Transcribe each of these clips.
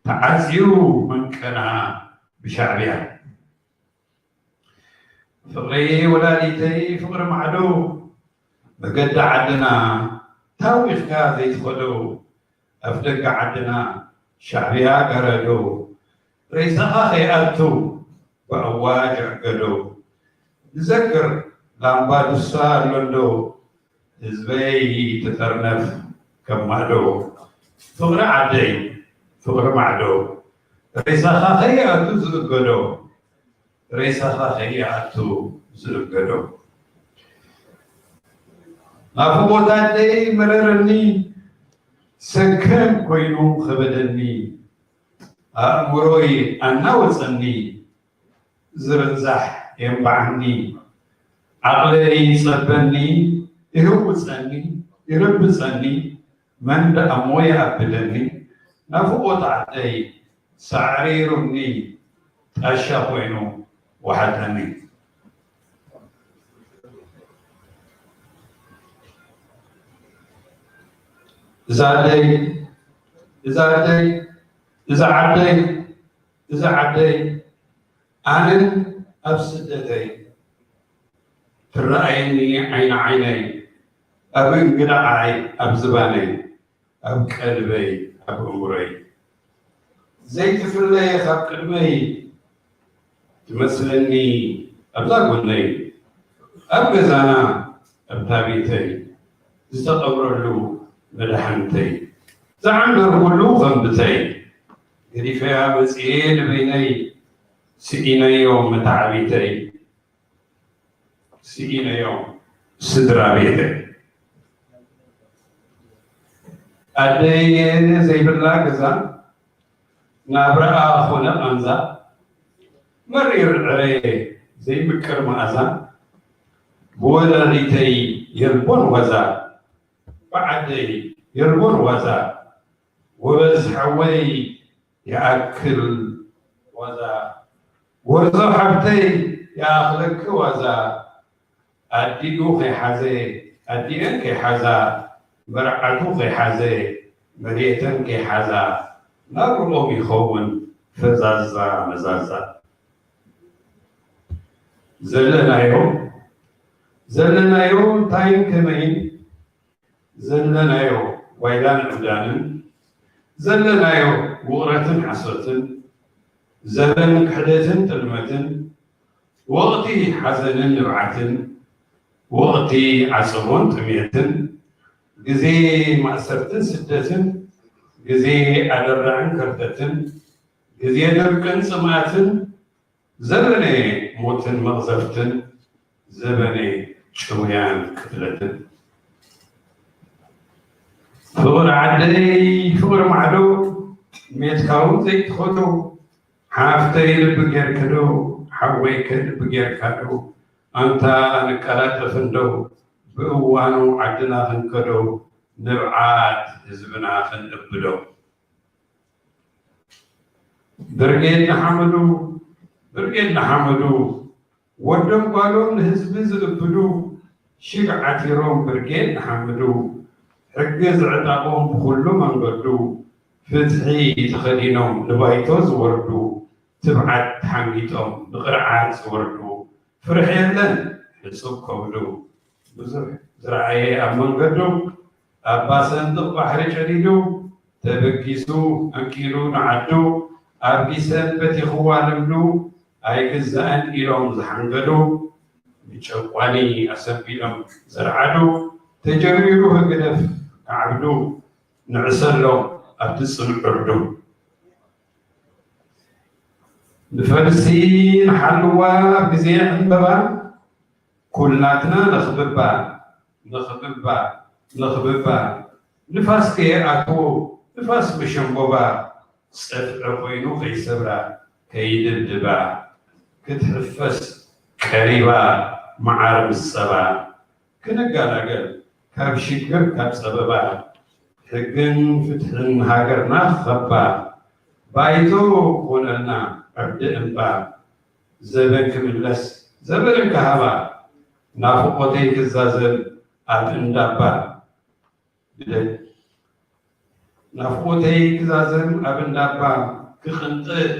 تعزيو من كان بشعبها فقري ولادتي فقر معدو بقد عدنا تاويخ كذا يدخلوا أفدق عدنا شعبها قردوا ريسها خياتو وأواج عقدوا نذكر لامباد السار لندو زبي تترنف كمالو فقر عدي فقر معدو ريسها خياتو زقدوا ريسها خياتو زقدوا أفوتاتي مررني سكن كوينو خبدني أمروي أنا وصني زرزح ينبعني عقلي صبني يهوصني يربصني من دا أمويا أبدني أفوتاتي سعريرني أشا كوينو وحدني زادي أنا أبسدتي ترأيني عين عيني أبن قرعي أبزباني أب قلبي أب أمري زي تفلي خب قلبي تمثلني أبزاقوني أبقزانا أبتابيتي زتقبر له ملحنتي زعمر كله غنبتي قريفها مسئين بيني سئينا يوم متعبيتي سئينا يوم سدرابيتي أدي زي بالله كذا نابرأ أخونا أنزا مرير عليه زي مكر مأزا بولا ريتي يربون وزا بعدي يربون وزا وبز حوي يأكل وزا وزا حبتي يأخلك وزا أديو خي حزي أديان كي حزا برعتو خي حزي مريتن كي حزا نقولو بيخون فزازا مزازا زلنا يوم تايم كمين زلنا يوم ويلان عدان زلنا يوم وغرة حسرة زلن كحدة تلمة وقتي حزن نبعة وقتي عصرون تمية جزي مأسرة سدة جزي أدرعن كردة جزي دركن سمات زلني موت مغزفة زبني شويان كتلة فور عدي فور معدو ميتكاو زي تخدو حافتي لبقير كدو حويك لبقير كدو أنت نكالات فندو بقوانو عدنا خنكدو نبعات زبنا خنقبدو برقيدنا حمدو ودم قالون هزب زقبدو شقعتيروم برقيدنا حمدو حجز عطاقهم بكل منقدو فتحي تخدينهم لبايتوز وردو تبعت حميتهم بقرعات وردو فرحيلن حسوب كودو بزرع زرعي أمنقدو أباسن بحر شديدو تبكيسو أنكيلو نعدو أبيسن بتي خوالمدو أي جزءان إلهم زحنقدو بيشوقاني أسبيلهم زرعدو تجريروه قدف عبدو نعسلو أبتصل عردو نفرسين حلوة بزيع بابا كلاتنا نخببا نفاس كي أكو نفاس بشنبوبا سأفع خوينو خي سبرا كي دبدبا كتحفس كريبا معارم السبا كنقال كاب شكر كاب سببا حقن فتحن هاجرنا خبا بايتو قولنا عبد انبا زبن كملس زبن كهبا نافقوتي كزازل اب اندابا ናፍቆተይ ክዛዘም ኣብ እንዳባ ክኽንጥጥ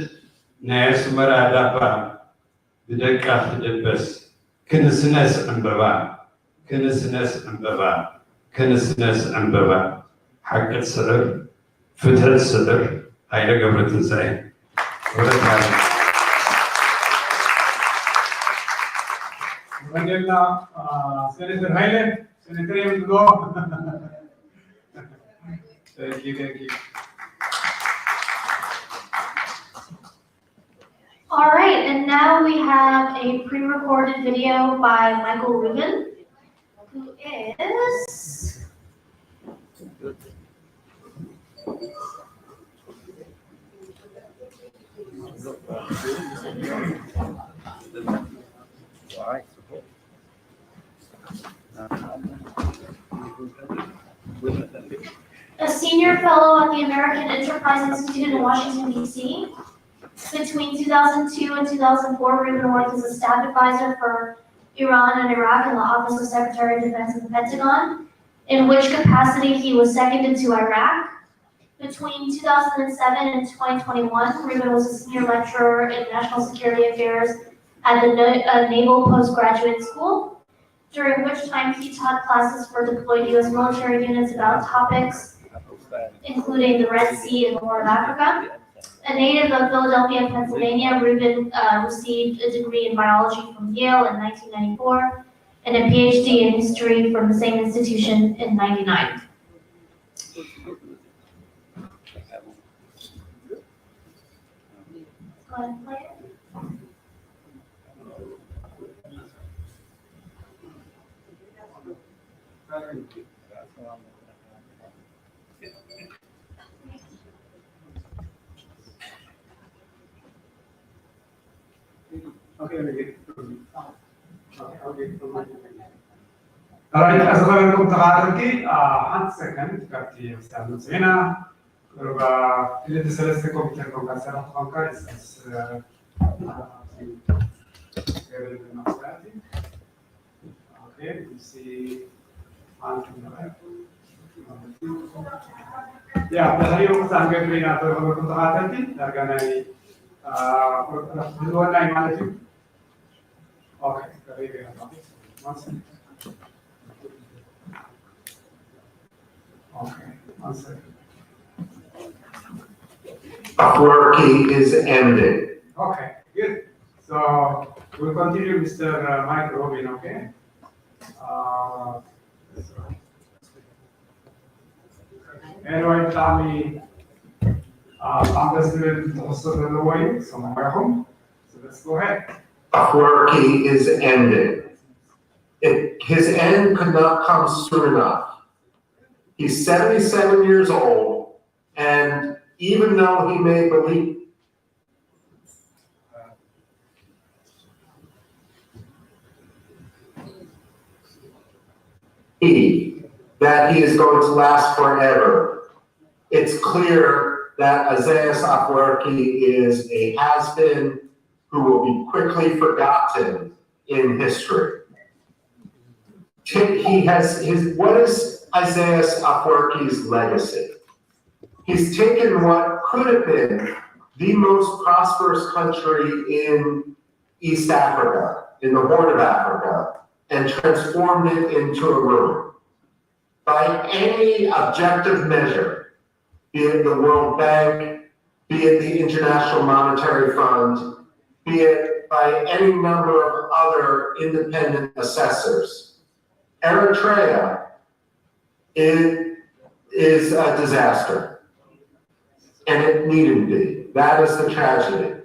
ናይ ኣስመራ ዳባ ብደቃ ክድበስ ክንስነስ ዕምበባ ክንስነስ ዕምበባ ክንስነስ ዕምበባ ሓቅት ስዕር ፍትሕት ስዕር ሃይለ ገብረ ትንሳኤ ወረታለ Mandela, Senator Haile, Senator Go. Thank you, thank you. All right, and now we have a pre-recorded video by Michael Rubin, who is a senior fellow at the American Enterprise Institute in Washington, D.C. Between 2002 and 2004, Rubin worked as a staff advisor for Iran and Iraq in the Office of Secretary of Defense of the Pentagon, in which capacity he was seconded to Iraq. Between 2007 and 2021, Rubin was a senior lecturer in national security affairs at the Naval Postgraduate School, during which time he taught classes for deployed U.S. military units about topics including the Red Sea and the Horn of Africa. A native of Philadelphia, Pennsylvania, Rubin received a degree in biology from Yale in 1994 and a PhD in history from the same institution in 1999. Go ahead and play it. Okay. All right, as well as Taraki, 1 second, Kati Stan Sena, the Celeste Computer Congress okay, you see on to the left. Yeah, the Hario Sangatrina to Taraki, they're gonna do one line managing. Okay, very good. 1 second. Okay, 1 second. Working is ended. Okay, good. So we'll continue, Mr. Mike Robin, okay? Anyway, Tommy, Ambassador also the way, so welcome. So let's go ahead. Working is ended. His end could not come soon enough. He's 77 years old, and even though he may believe that he is going to last forever, it's clear that Isaias Afwerki is a has-been who will be quickly forgotten in history. What is Isaias Afwerki's legacy? He's taken what could have been the most prosperous country in East Africa, in the Horn of Africa, and transformed it into a ruin. By any objective measure, be it the World Bank, be it the International Monetary Fund, be it by any number of other independent assessors, Eritrea is a disaster, and it needn't be. That is the tragedy.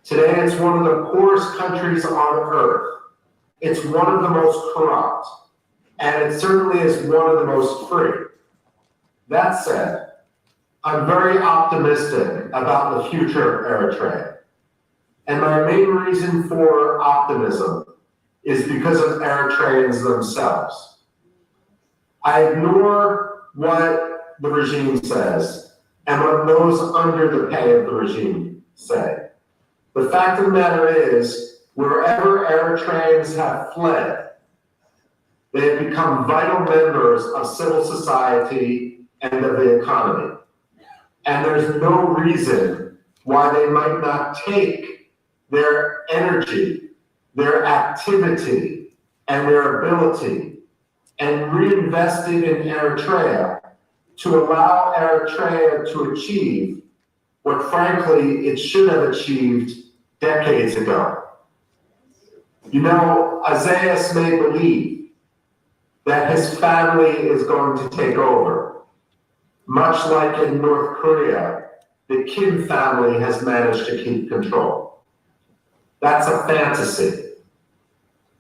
Today, it's one of the poorest countries on earth. It's one of the most corrupt, and it certainly is one of the most free. That said, I'm very optimistic about the future of Eritrea. And my main reason for optimism is because of Eritreans themselves. I ignore what the regime says and what those under the pay of the regime say. The fact of the matter is, wherever Eritreans have fled, they have become vital members of civil society and of the economy. and there's no reason why they might not take their energy, their activity, and their ability and reinvest it in Eritrea to allow Eritrea to achieve what frankly it should have achieved decades ago. You know, Isaias may believe that his family is going to take over, much like in North Korea, the Kim family has managed to keep control. That's a fantasy.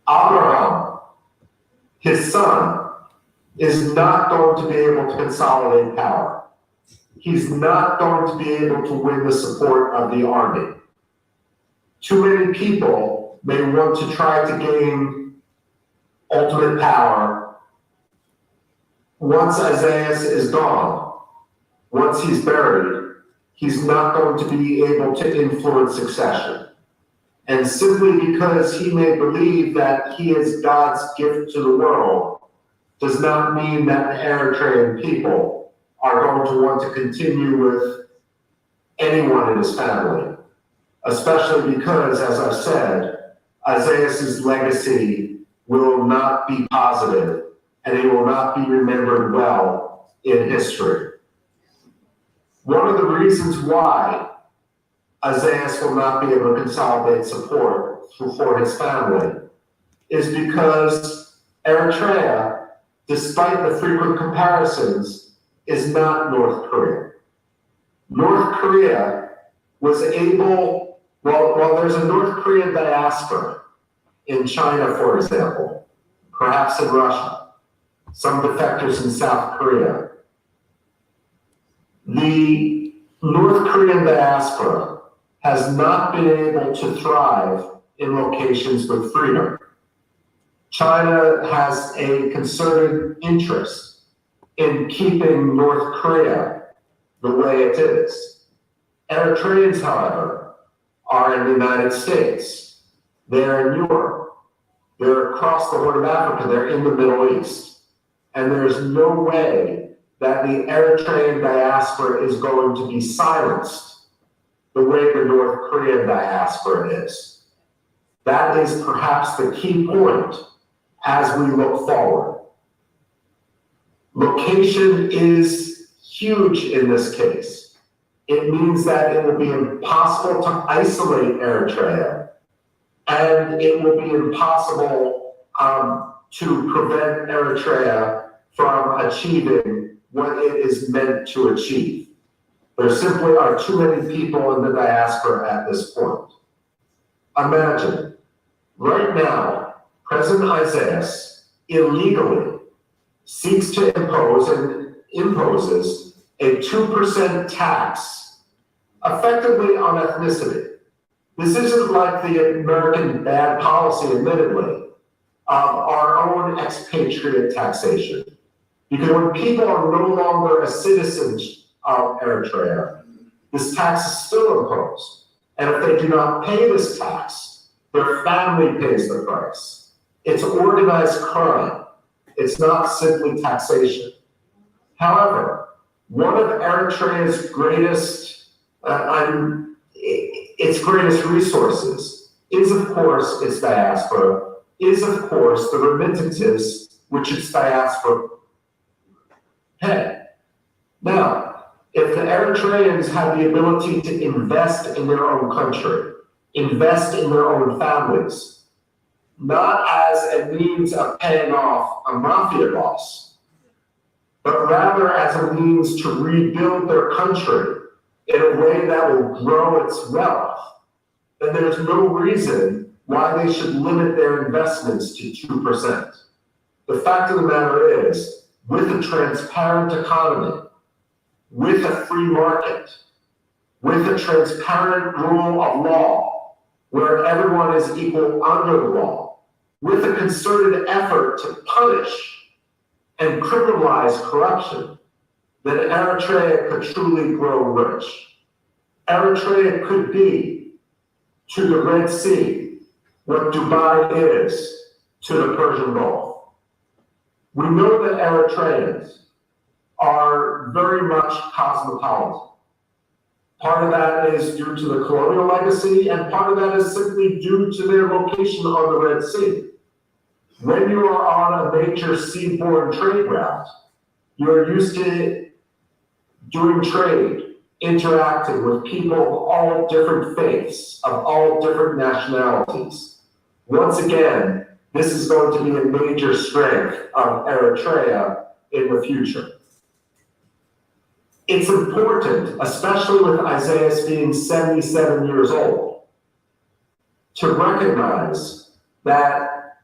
Abraham, his son, is not going to be able to consolidate power. He's not going to be able to win the support of the army. Too many people may want to try to gain ultimate power once Isaias is gone, once he's buried. He's not going to be able to influence succession. And simply because he may believe that he is God's gift to the world does not mean that the Eritrean people are going to want to continue with anyone in his family, especially because, as I've said, Isaias's legacy will not be positive and he will not be remembered well in history. One of the reasons why Isaias will not be able to consolidate support for his family is because Eritrea, despite the frequent comparisons, is not North Korea. North Korea was able, while there's a North Korean diaspora in China, for example, perhaps in Russia, some defectors in South Korea, the North Korean diaspora has not been able to thrive in locations with freedom. China has a concerted interest in keeping North Korea the way it is. Eritreans, however, are in the United States. They're in Europe. They're across the Horn of Africa. They're in the Middle East. And there's no way that the Eritrean diaspora is going to be silenced the way the North Korean diaspora is. That is perhaps the key point as we look forward. Location is huge in this case. It means that it will be impossible to isolate Eritrea, and it will be impossible to prevent Eritrea from achieving what it is meant to achieve. There simply are too many people in the diaspora at this point. Imagine, right now, President Isaias illegally seeks to impose and imposes a 2% tax effectively on ethnicity. This isn't like the American bad policy, admittedly, of our own expatriate taxation. Because when people are no longer a citizen of Eritrea, this tax is still imposed. And if they do not pay this tax, their family pays the price. It's organized crime. It's not simply taxation. However, one of Eritrea's greatest resources is, of course, its diaspora, is, of course, the remittances which its diaspora pay. Now, if the Eritreans have the ability to invest in their own country, invest in their own families, not as a means of paying off a mafia boss, but rather as a means to rebuild their country in a way that will grow its wealth, then there's no reason why they should limit their investments to 2%. The fact of the matter is, with a transparent economy, with a free market, with a transparent rule of law, where everyone is equal under the law, with a concerted effort to punish and criminalize corruption, then Eritrea could truly grow rich. Eritrea could be to the Red Sea what Dubai is to the Persian Gulf. We know that Eritreans are very much cosmopolitan. Part of that is due to the colonial legacy, and part of that is simply due to their location on the Red Sea. When you are on a major seaborne trade route, you're used to doing trade, interacting with people of all different faiths, of all different nationalities. Once again, this is going to be a major strength of Eritrea in the future. It's important, especially with Isaiah being 77 years old, to recognize that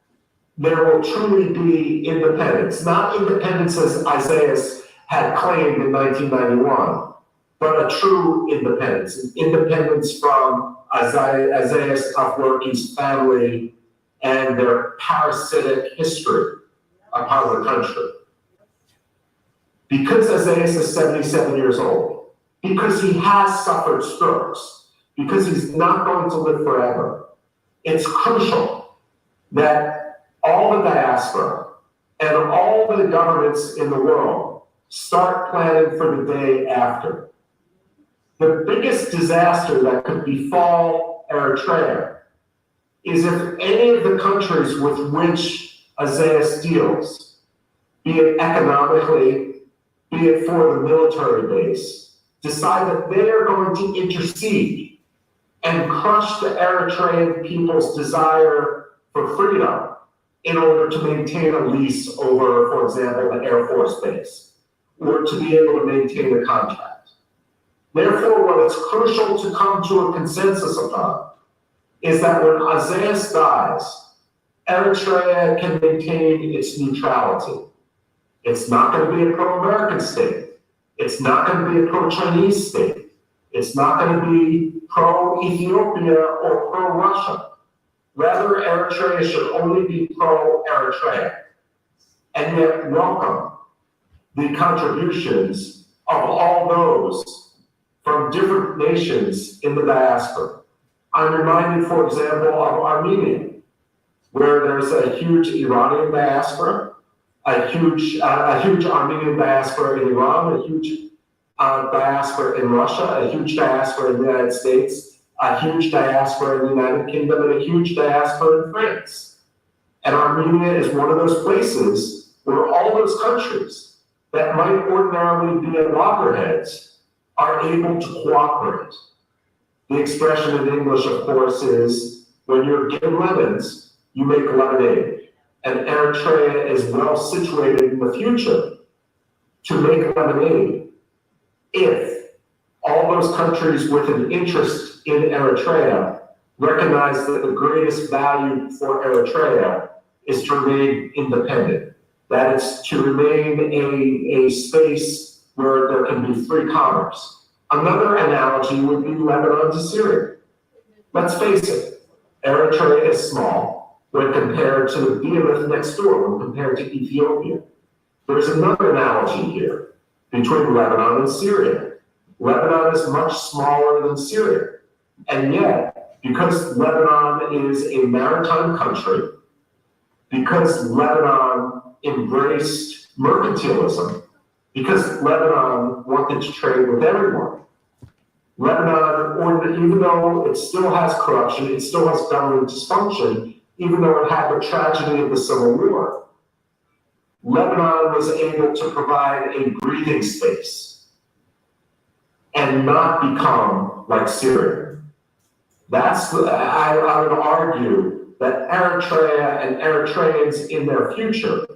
there will truly be independence. Not independence as Isaiah had claimed in 1991, but a true independence. An independence from Isaiah's Afwerki's family and their parasitic history upon the country. Because Isaiah is 77 years old, because he has suffered strokes, because he's not going to live forever, it's crucial that all the diaspora and all the governments in the world start planning for the day after. The biggest disaster that could befall Eritrea is if any of the countries with which Isaiah deals, be it economically, be it for the military base, decide that they are going to intercede and crush the Eritrean people's desire for freedom in order to maintain a lease over, for example, the Air Force Base, or to be able to maintain a contract. Therefore, what is crucial to come to a consensus upon is that when Isaiah dies, Eritrea can maintain its neutrality. It's not going to be a pro-American state. It's not going to be a pro-Chinese state. It's not going to be pro-Ethiopia or pro-Russia. Rather, Eritrea should only be pro-Eritrea, and yet welcome the contributions of all those from different nations in the diaspora. I'm reminded, for example, of Armenia, where there's a huge Iranian diaspora, a huge Armenian diaspora in Iran, a huge diaspora in Russia, a huge diaspora in the United States, a huge diaspora in the United Kingdom, and a huge diaspora in France. And Armenia is one of those places where all those countries that might ordinarily be at loggerheads are able to cooperate. The expression in English, of course, is when you're given lemons, you make lemonade. And Eritrea is well situated in the future to make lemonade if all those countries with an interest in Eritrea recognize that the greatest value for Eritrea is to remain independent, that it's to remain a space where there can be free commerce. Another analogy would be Lebanon to Syria. Let's face it, Eritrea is small when compared to the behemoth next door, when compared to Ethiopia. There's another analogy here between Lebanon and Syria. Lebanon is much smaller than Syria. And yet, because Lebanon is a maritime country, because Lebanon embraced mercantilism, because Lebanon wanted to trade with everyone, Lebanon, even though it still has corruption, it still has government dysfunction, even though it had the tragedy of the Civil War, Lebanon was able to provide a breathing space and not become like Syria. I would argue that Eritrea and Eritreans in their future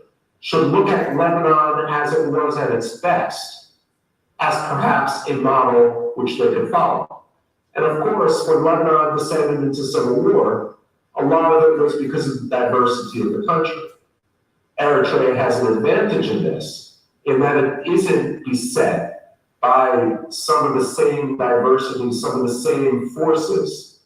should look at Lebanon as it was at its best, as perhaps a model which they could follow. And of course, when Lebanon descended into civil war, a lot of it was because of the diversity of the country. Eritrea has an advantage in this, in that it isn't beset by some of the same diversity, some of the same forces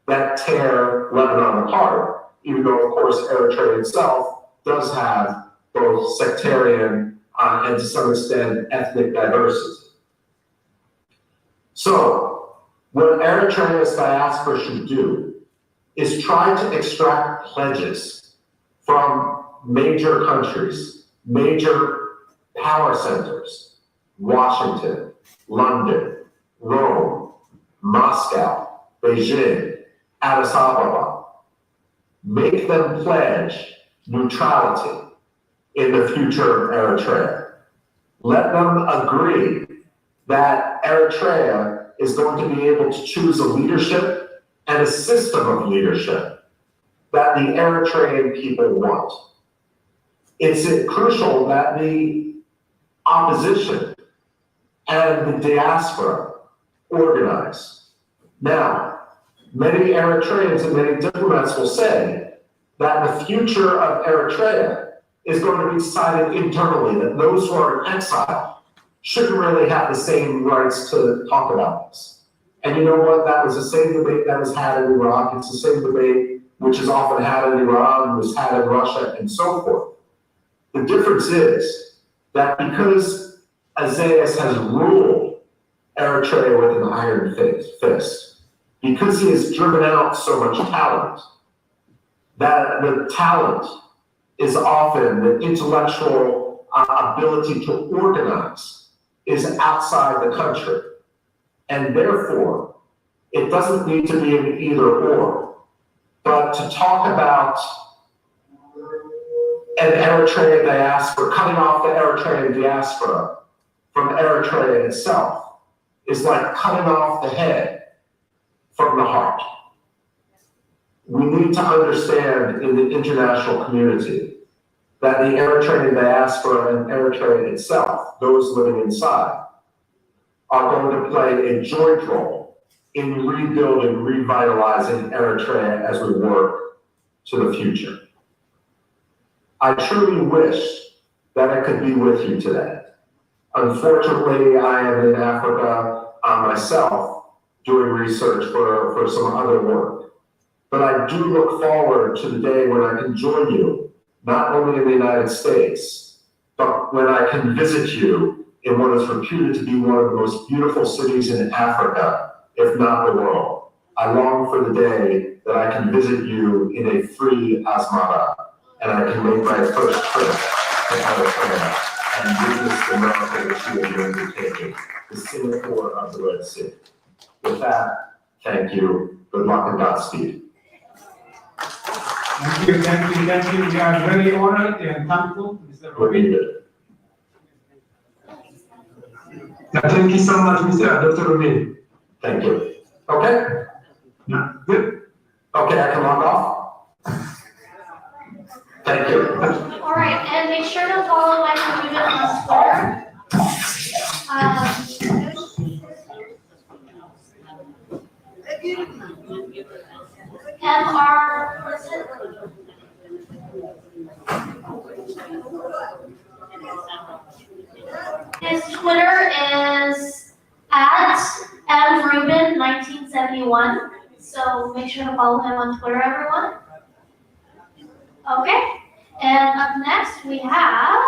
that tear Lebanon apart, even though, of course, Eritrea itself does have both sectarian and to some extent ethnic diversity. So, what Eritrea's diaspora should do is try to extract pledges from major countries, major power centers, Washington, London, Rome, Moscow, Beijing, Addis Ababa. Make them pledge neutrality in the future of Eritrea. Let them agree that Eritrea is going to be able to choose a leadership and a system of leadership that the Eritrean people want. It's crucial that the opposition and the diaspora organize. Now, many Eritreans and many diplomats will say that the future of Eritrea is going to be decided internally, that those who are in exile shouldn't really have the same rights to talk about this. And you know what? That was the same debate that was had in Iraq. It's the same debate which is often had in Iran, was had in Russia, and so forth. The difference is that because Isaias has ruled Eritrea with an iron fist, because he has driven out so much talent, that the talent is often the intellectual ability to organize is outside the country. And therefore, it doesn't need to be an either or, but to talk about an Eritrean diaspora, cutting off the Eritrean diaspora from Eritrea itself is like cutting off the head from the heart. We need to understand in the international community that the Eritrean diaspora and Eritrea itself, those living inside, are going to play a joint role in rebuilding, revitalizing Eritrea as we work to the future. I truly wish that I could be with you today. Unfortunately, I am in Africa myself doing research for some other work. But I do look forward to the day when I can join you, not only in the United States, but when I can visit you in what is reputed to be one of the most beautiful cities in Africa, if not the world. I long for the day that I can visit you in a free Asmara, and I can make my first trip to Eritrea and witness the miracle that you are undertaking, the Singapore of the Red Sea. With that, thank you. Good luck and Godspeed. Thank you. We are very honored and thankful, Mr. Robin. Thank you so much, Dr. Robin. Thank you. Okay? Yeah, good. Okay, I can log off. Thank you. All right, and make sure to follow my Twitter on Twitter. His Twitter is @mruben1971. So make sure to follow him on Twitter, everyone. Okay, and up next we have.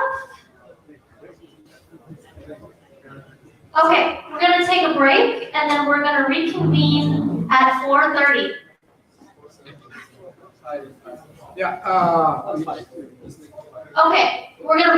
Okay, we're gonna take a break and then we're gonna reconvene at 4:30. Yeah. Okay, we're gonna